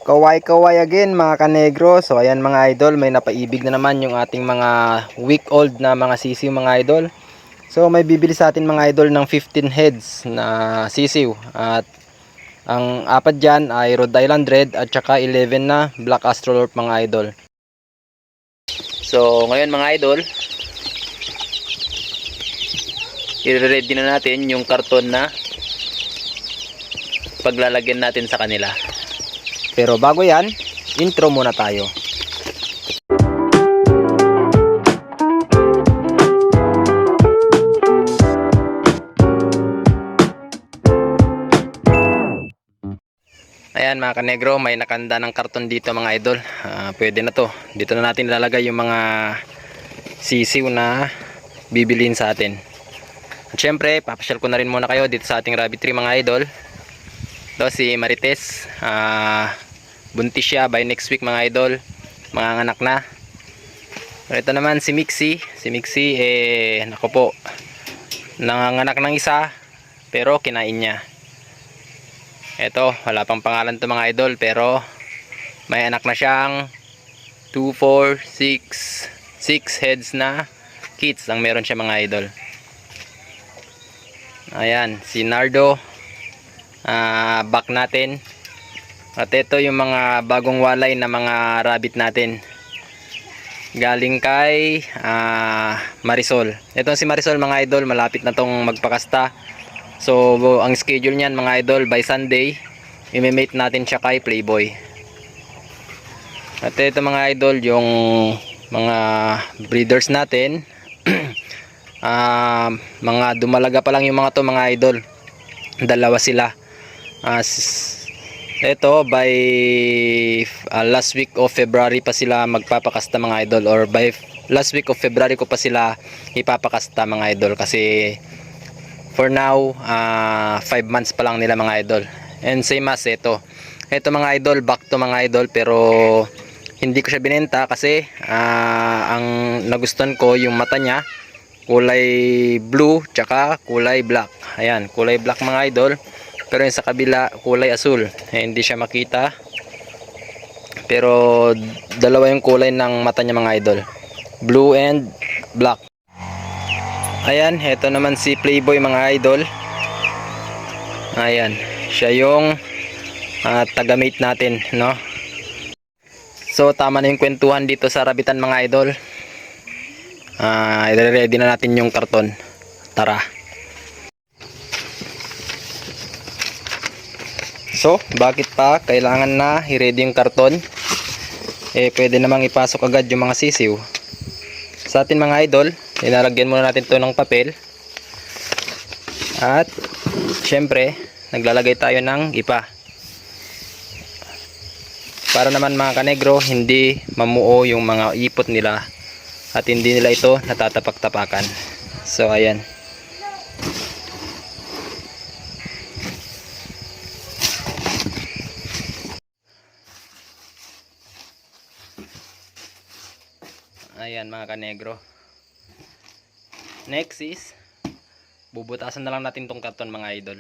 Kaway-kaway again mga kanegro. So ayan mga idol, may napaibig na naman yung ating mga week old na mga sisiw mga idol. So may bibili sa atin mga idol ng 15 heads na sisiw. At ang apat dyan ay Rhode Island Red at saka 11 na Black Astrolorp mga idol. So ngayon mga idol, i-ready na natin yung karton na paglalagyan natin sa kanila. Pero bago yan, intro muna tayo. Ayan mga kanegro, may nakanda ng karton dito mga idol. Pwede na to. Dito na natin ilalagay yung mga sisiw na bibilin sa atin. At syempre, papasyal ko na rin muna kayo dito sa ating rabbitry mga idol. Ito si Marites. Buntis siya by next week mga idol. Manganganak na. Ito naman si Mixie. Si Mixie nako po, nanganganak ng isa pero kinain niya. Ito, wala pang pangalan to mga idol, pero may anak na siyang 2, 4, 6 heads na kits ang meron siya mga idol. Ayan, si Nardo, back natin. At ito yung mga bagong walay na mga rabbit natin. Galing kay Marisol. Ito si Marisol mga idol, malapit na tong magpakasta. So ang schedule niyan mga idol, by Sunday i-mate natin siya kay Playboy. At ito mga idol yung mga breeders natin. Mga dumalaga pa lang yung mga to mga idol. Dalawa sila. Ito by last week of February pa sila magpapakasta mga idol, or by last week of February ko pa sila ipapakasta mga idol, kasi for now 5 months pa lang nila mga idol. And same as ito mga idol, back to mga idol, pero hindi ko siya binenta kasi ang nagustuhan ko yung mata niya, kulay blue tsaka kulay black. Ayan, kulay black mga idol, pero yung sa kabila kulay asul. Hindi siya makita, pero dalawa yung kulay ng mata niya mga idol, blue and black. Ayan, heto naman si Playboy mga idol. Ayan, siya yung taga-mate natin, no? So tama na yung kwentuhan dito sa rabitan mga idol. I-ready na natin yung karton. Tara. So, bakit pa kailangan na i-ready yung karton? Pwede namang ipasok agad yung mga sisiw. Sa atin mga idol, ilalagyan muna natin to ng papel. At syempre, naglalagay tayo ng ipa. Para naman mga kanegro, hindi mamuo yung mga ipot nila at hindi nila ito natatapak-tapakan. So ayan. Ayan mga kanegro. Next is, bubutasan na lang natin tong karton mga idol.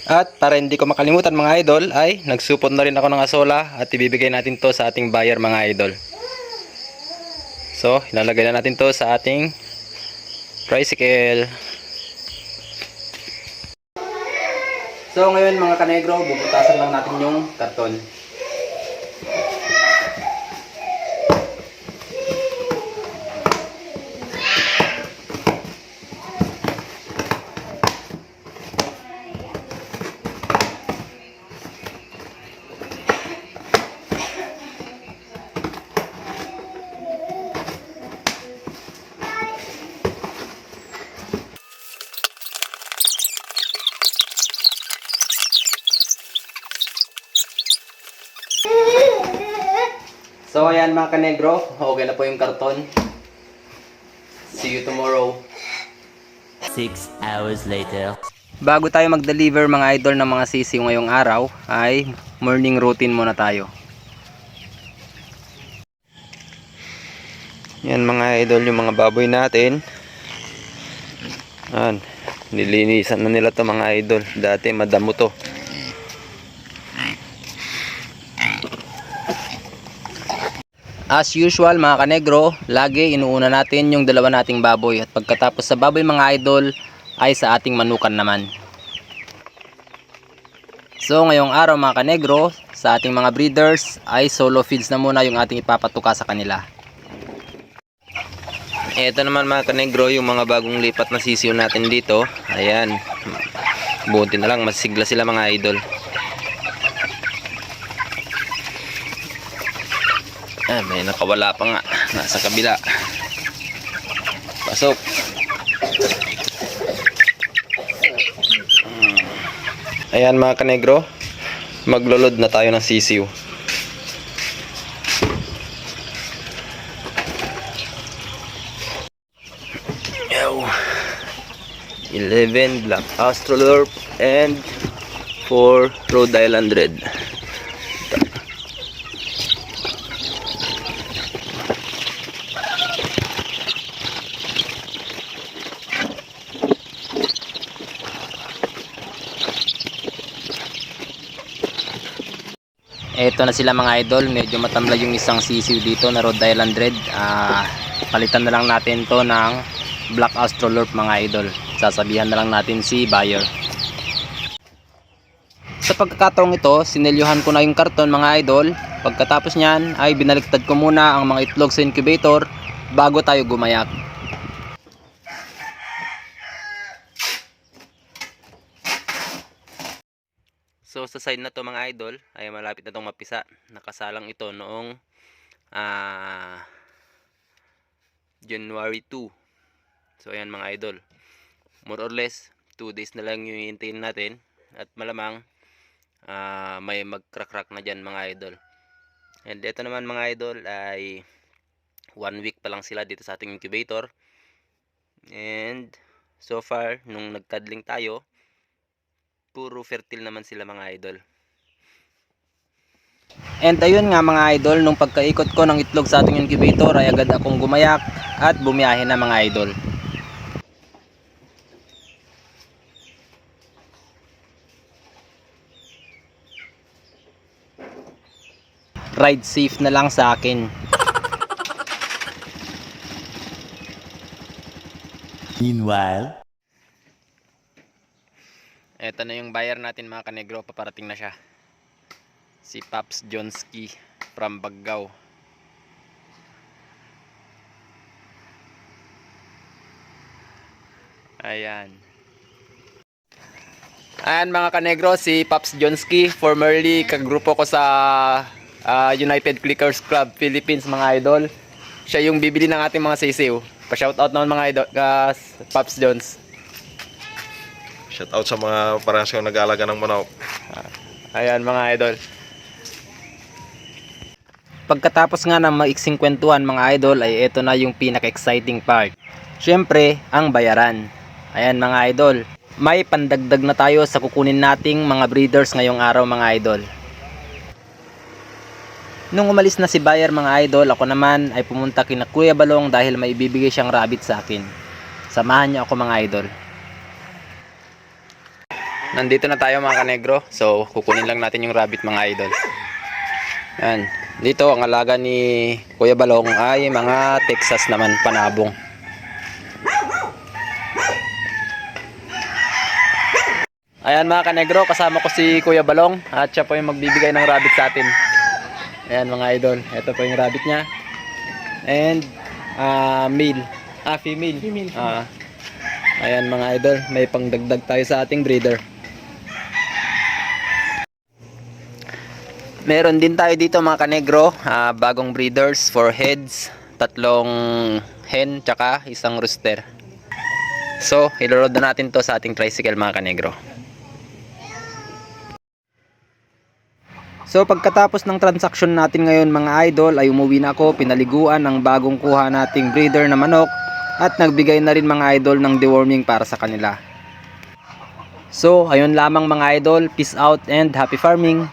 At para hindi ko makalimutan mga idol, ay nagsupot na rin ako ng asola at ibibigay natin to sa ating buyer mga idol. So ilalagay na natin to sa ating tricycle. So ngayon mga kanegro, bubutasan lang natin yung karton. So ayan mga kanegro, okay na po yung karton. See you tomorrow. 6 hours later. Bago tayo mag-deliver mga idol ng mga sisiw ngayong araw, ay morning routine muna tayo. Yan mga idol, yung mga baboy natin. Yan, nilinisan na nila to mga idol. Dati madamo to. As usual mga kanegro, lagi inuuna natin yung dalawa nating baboy at pagkatapos sa baboy mga idol ay sa ating manukan naman. So ngayong araw mga kanegro, sa ating mga breeders ay solo feeds na muna yung ating ipapatuka sa kanila. Ito naman mga kanegro, yung mga bagong lipat na sisiw natin dito. Ayan, buti na lang masigla sila mga idol. May nakawala pa nga, nasa kabila. Pasok. Ayan mga kanegro, maglolod na tayo ng sisiw. Yo. 11 Black Astrolorp and 4 Rhode Island Red. Eto na sila mga idol, medyo matamlay yung isang sisiw dito na Rhode Island Red. Palitan na lang natin to ng Black Astrolorp mga idol. Sasabihan na lang natin si buyer. Sa pagkakataong ito, sinelyuhan ko na yung karton mga idol. Pagkatapos nyan ay binaliktad ko muna ang mga itlog sa incubator bago tayo gumayak. So sa side na to mga idol ay malapit na itong mapisa. Nakasalang ito noong January 2. So ayan mga idol, more or less 2 days na lang yung hihintayin natin at malamang may magkrak-krak na dyan mga idol. And ito naman mga idol ay 1 week pa lang sila dito sa ating incubator. And so far nung nagkadling tayo, puro fertile naman sila mga idol. And ayun nga mga idol, nung pagkaikot ko ng itlog sa ating incubator ay agad akong gumayak at bumiyahe na mga idol. Ride safe na lang sa akin. Meanwhile, Ito na yung buyer natin mga kanegro, paparating na siya. Si Pops Jonski from Baggao. Ayan. Ayan mga kanegro, si Pops Jonski, formerly kagrupo ko sa United Clickers Club Philippines mga idol. Siya yung bibili ng ating mga sisiw. Pa-shoutout naman mga idol, Pops Jones. Shout out sa mga parang siyang nag-aalaga ng manok. Ayan mga idol. Pagkatapos nga ng maiksing kwentuhan mga idol ay ito na yung pinaka-exciting part. Siyempre, ang bayaran. Ayan mga idol. May pandagdag na tayo sa kukunin nating mga breeders ngayong araw mga idol. Nung umalis na si buyer mga idol, ako naman ay pumunta kina Kuya Balong dahil may ibibigay siyang rabbit sa akin. Samahan niyo ako mga idol. Nandito na tayo mga kanegro. So kukunin lang natin yung rabbit mga idol. Yan. Dito ang alaga ni Kuya Balong ay mga Texas naman, panabong. Ayan mga kanegro, kasama ko si Kuya Balong at siya po yung magbibigay ng rabbit sa atin. Ayan mga idol, ito po yung rabbit niya. And male. Female. Ayan mga idol, may pangdagdag tayo sa ating breeder. Meron din tayo dito mga kanegro, bagong breeders, 4 heads, 3 hen, tsaka isang rooster. So, iloroad na natin to sa ating tricycle mga kanegro. So, pagkatapos ng transaction natin ngayon mga idol, ay umuwi na ako, pinaliguan ng bagong kuha nating breeder na manok, at nagbigay na rin mga idol ng deworming para sa kanila. So, ayun lamang mga idol, peace out and happy farming!